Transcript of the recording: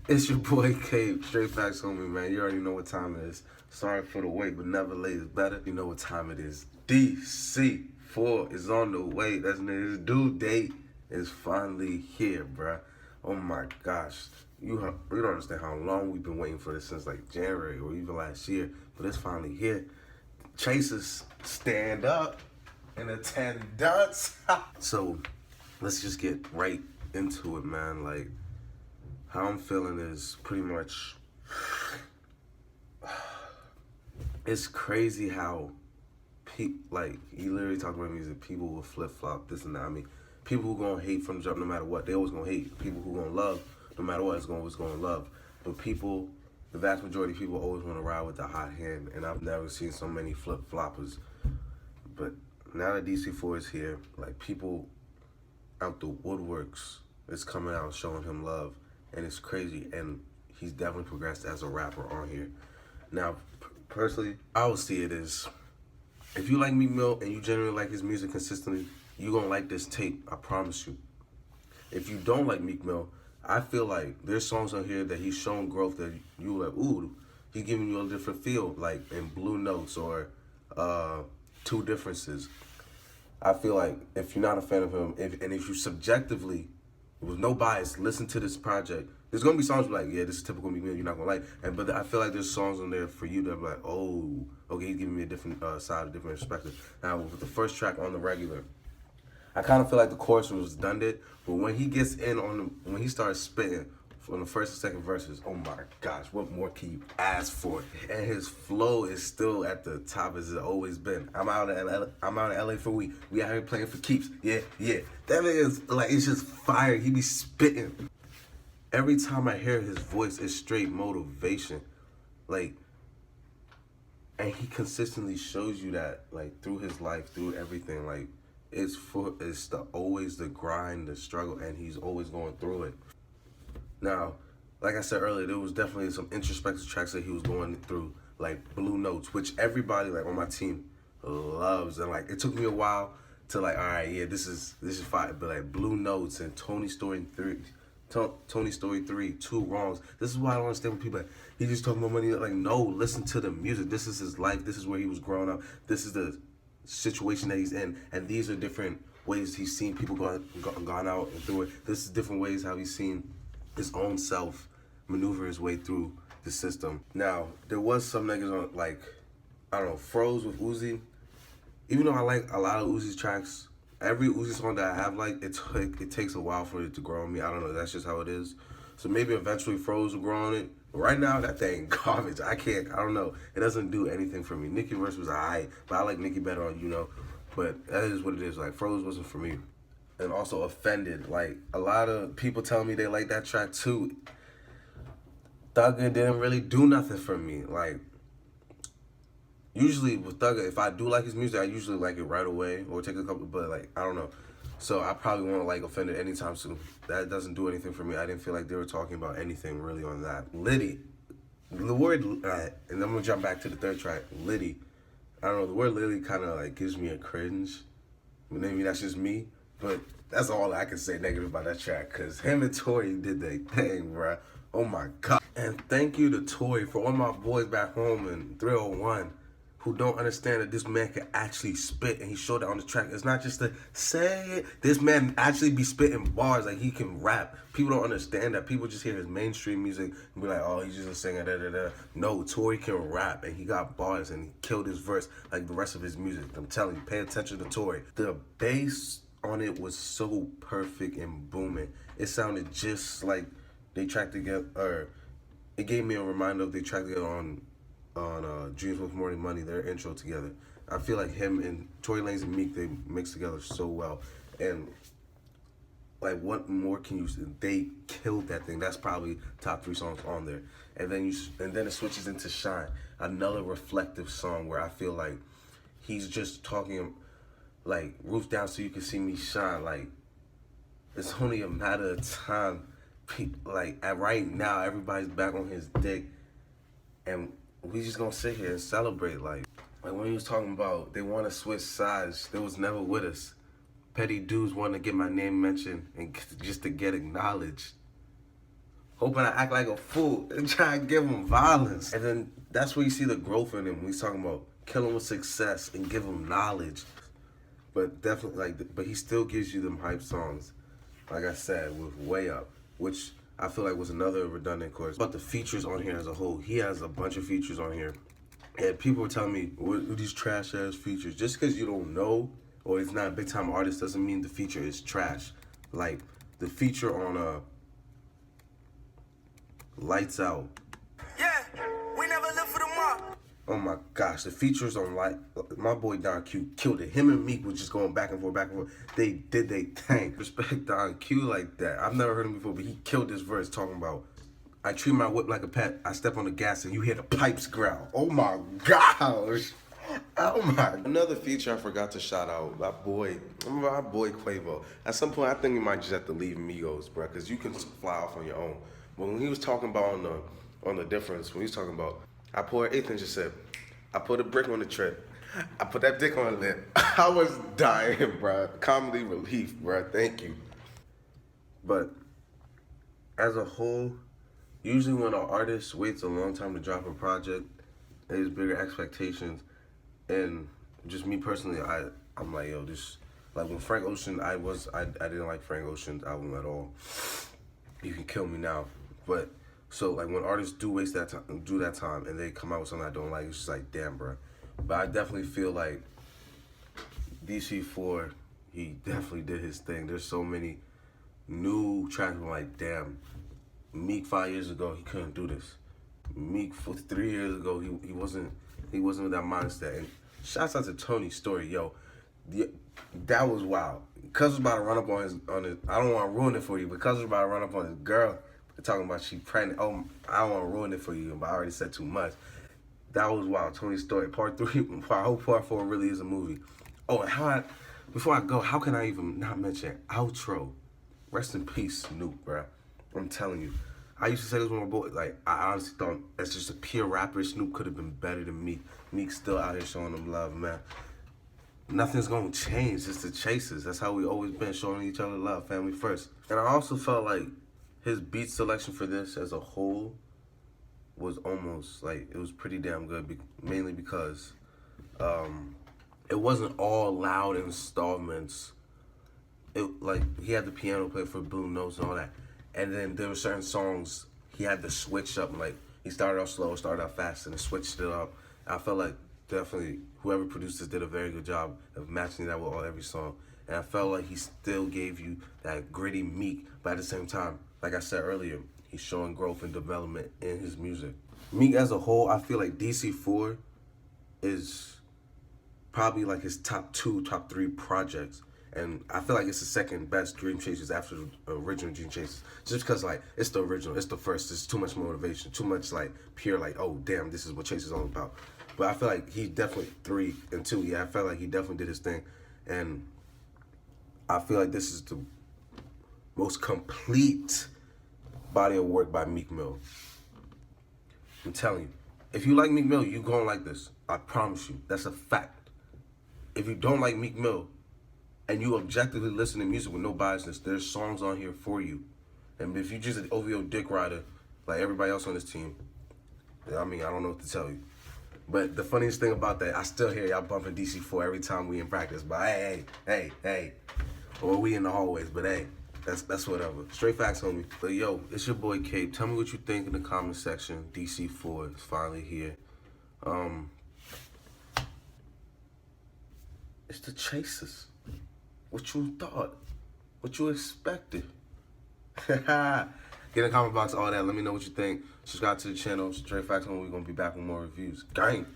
It's your boy Cape, straight facts homie, man. You already know what time it is. Sorry for the wait, but never late is better. You know what time it is. DC4 is on the way. That's his due date is finally here, bruh. Oh my gosh. You don't understand how long we've been waiting for this since like January or even last year, but it's finally here. Chasers, stand up in attendance. So let's just get right into it, man. Like, how I'm feeling is pretty much, it's crazy how like, you literally talk about music, people will flip-flop, this and that. I mean, people who gonna hate from the jump no matter what, they always gonna hate. People who gonna love, no matter what, always gonna love. But people, the vast majority of people always wanna ride with the hot hand, and I've never seen so many flip-floppers. But now that DC4 is here, like, people out the woodworks is coming out showing him love, and it's crazy, and he's definitely progressed as a rapper on here. Now, personally, I would see it as, if you like Meek Mill and you genuinely like his music consistently, you gonna like this tape, I promise you. If you don't like Meek Mill, I feel like there's songs on here that he's shown growth that you like, ooh, he's giving you a different feel, like in Blue Notes or Two Differences. I feel like if you're not a fan of him, if you subjectively, with no bias, listen to this project, there's gonna be songs like, yeah, this is typical Meek Mill, you're not gonna like. But I feel like there's songs on there for you to be like, oh, okay, he's giving me a different side, a different perspective. Now, with the first track on the regular, I kind of feel like the chorus was redundant, but when he gets in when he starts spitting on the first and second verses, oh my gosh, what more can you ask for? And his flow is still at the top as it always been. I'm out in LA for a week. We out here playing for keeps. Yeah. That is like, it's just fire. He be spitting. Every time I hear his voice, it's straight motivation. Like, and he consistently shows you that, like, through his life, through everything, like, always the grind, the struggle, and he's always going through it. Now, like I said earlier, there was definitely some introspective tracks that he was going through, like Blue Notes, which everybody like on my team loves, and like it took me a while to like, all right, yeah, this is fire, but like Blue Notes and Tony Story 3, Two Wrongs. This is why I don't understand when people like, he just talking about money. Like, no, listen to the music. This is his life. This is where he was growing up. This is the situation that he's in, and these are different ways he's seen people gone out and through it. This is different ways how he's seen his own self maneuver his way through the system. Now, there was some niggas on, like, I don't know, Froze with Uzi. Even though I like a lot of Uzi's tracks, every Uzi song that I have liked, it takes a while for it to grow on me. I don't know, that's just how it is. So maybe eventually Froze will grow on it. But right now, that thing garbage. I don't know. It doesn't do anything for me. Nicki verse was alright, but I like Nicki better on, you know. But that is what it is. Like, Froze wasn't for me. And also Offended. Like, a lot of people tell me they like that track too. Thugger didn't really do nothing for me. Like, usually with Thugger, if I do like his music, I usually like it right away or take a couple, but like, I don't know. So I probably won't like Offended anytime soon. That doesn't do anything for me. I didn't feel like they were talking about anything really on that. Liddy. The word, and I'm gonna jump back to the third track, Liddy. I don't know, the word Liddy kind of like gives me a cringe. Maybe that's just me, but that's all I can say negative about that track, because him and Tory did their thing, bruh. Oh my God. And thank you to Tory for all my boys back home in 301 who don't understand that this man can actually spit, and he showed that on the track. It's not just to say it. This man actually be spitting bars, like he can rap. People don't understand that. People just hear his mainstream music and be like, oh, he's just a singer, da-da-da. No, Tory can rap, and he got bars, and he killed his verse like the rest of his music. I'm telling you, pay attention to Tory. The bass on it was so perfect and booming. It sounded just like they tracked together, or it gave me a reminder of they tracked together on Dreams with Morning Money, their intro together. I feel like him and Tory Lanez and Meek, they mix together so well. And like, what more can you say? They killed that thing. That's probably top 3 songs on there. And then it switches into Shine, another reflective song where I feel like he's just talking like, roof down so you can see me shine. Like, it's only a matter of time. Like, right now, everybody's back on his dick, and we just gonna sit here and celebrate. Like when he was talking about they want to switch sides, they was never with us. Petty dudes want to get my name mentioned and just to get acknowledged. hoping I act like a fool and try to give him violence. And then that's where you see the growth in him. When he's talking about kill him with success and give him knowledge. But definitely, but he still gives you them hype songs, like I said, with Way Up, which I feel like was another redundant chorus. But the features on here as a whole, he has a bunch of features on here. And people were telling me, what these trash ass features? Just because you don't know or it's not a big time artist doesn't mean the feature is trash. Like the feature on Lights Out. Yeah, we never live for the mob. Oh my gosh, the features on my boy Don Q killed it. Him and Meek was just going back and forth, back and forth. They did they thing. Respect Don Q like that. I've never heard him before, but he killed this verse talking about, I treat my whip like a pet. I step on the gas and you hear the pipes growl. Oh my gosh. Oh my. Another feature I forgot to shout out, my boy Quavo. At some point, I think we might just have to leave Migos, bro, because you can fly off on your own. But when he was talking about on the difference, when he was talking about, I poured eighth and just said, I put a brick on the trip. I put that dick on the lip. I was dying, bro. Comedy relief, bro. Thank you. But as a whole, usually when an artist waits a long time to drop a project, there's bigger expectations. And just me personally, I'm like, yo, this, like when Frank Ocean, I didn't like Frank Ocean's album at all. You can kill me now. But so like when artists do waste that time, do that time, and they come out with something I don't like, it's just like, damn, bro. But I definitely feel like DC4, he definitely did his thing. There's so many new tracks. I'm like, damn. Meek 5 years ago, he couldn't do this. Meek 3 years ago, he wasn't with that mindset. And shouts out to Tony's story, yo. That was wild. Cuz was about to run up on his. I don't want to ruin it for you, but Cuz was about to run up on his girl, talking about she pregnant. Oh, I don't want to ruin it for you, but I already said too much. That was wild. Tony's story, part 3. I hope part 4 really is a movie. Oh, and before I go, how can I even not mention outro? Rest in peace, Snoop, bro. I'm telling you. I used to say this with my boy. Like, I honestly thought as just a pure rapper, Snoop could have been better than Meek. Meek's still out here showing them love, man. Nothing's gonna change. It's the Chasers. That's how we always been, showing each other love, family first. And I also felt like his beat selection for this as a whole was almost like, it was pretty damn good, mainly because it wasn't all loud installments. Like, he had the piano play for Blue Notes and all that. And then there were certain songs he had to switch up. Like, he started off slow, started out fast, and then switched it up. I felt like definitely whoever produced this did a very good job of matching that with every song. And I felt like he still gave you that gritty Meek, but at the same time, like I said earlier, he's showing growth and development in his music. Meek as a whole, I feel like DC4 is probably like his top 2, top 3 projects. And I feel like it's the second best Dreamchasers after the original Dreamchasers. Just because, like, it's the original, it's the first. There's too much motivation, too much, like, pure, like, oh, damn, this is what Chase is all about. But I feel like he definitely 3 and 2. Yeah, I felt like he definitely did his thing. And I feel like this is the most complete body of work by Meek Mill. I'm telling you. If you like Meek Mill, you're going to like this. I promise you. That's a fact. If you don't like Meek Mill, and you objectively listen to music with no biasness, there's songs on here for you. And if you just an OVO dick rider, like everybody else on this team, I mean, I don't know what to tell you. But the funniest thing about that, I still hear y'all bumping DC4 every time we in practice. But hey. Or we in the hallways, but hey, that's whatever. Straight facts, homie. But yo, it's your boy Cape. Tell me what you think in the comment section. DC4 is finally here. It's the Chasers. What you thought? What you expected? Get in the comment box, all that. Let me know what you think. Subscribe to the channel. Straight Facts, and we're going to be back with more reviews. Gang!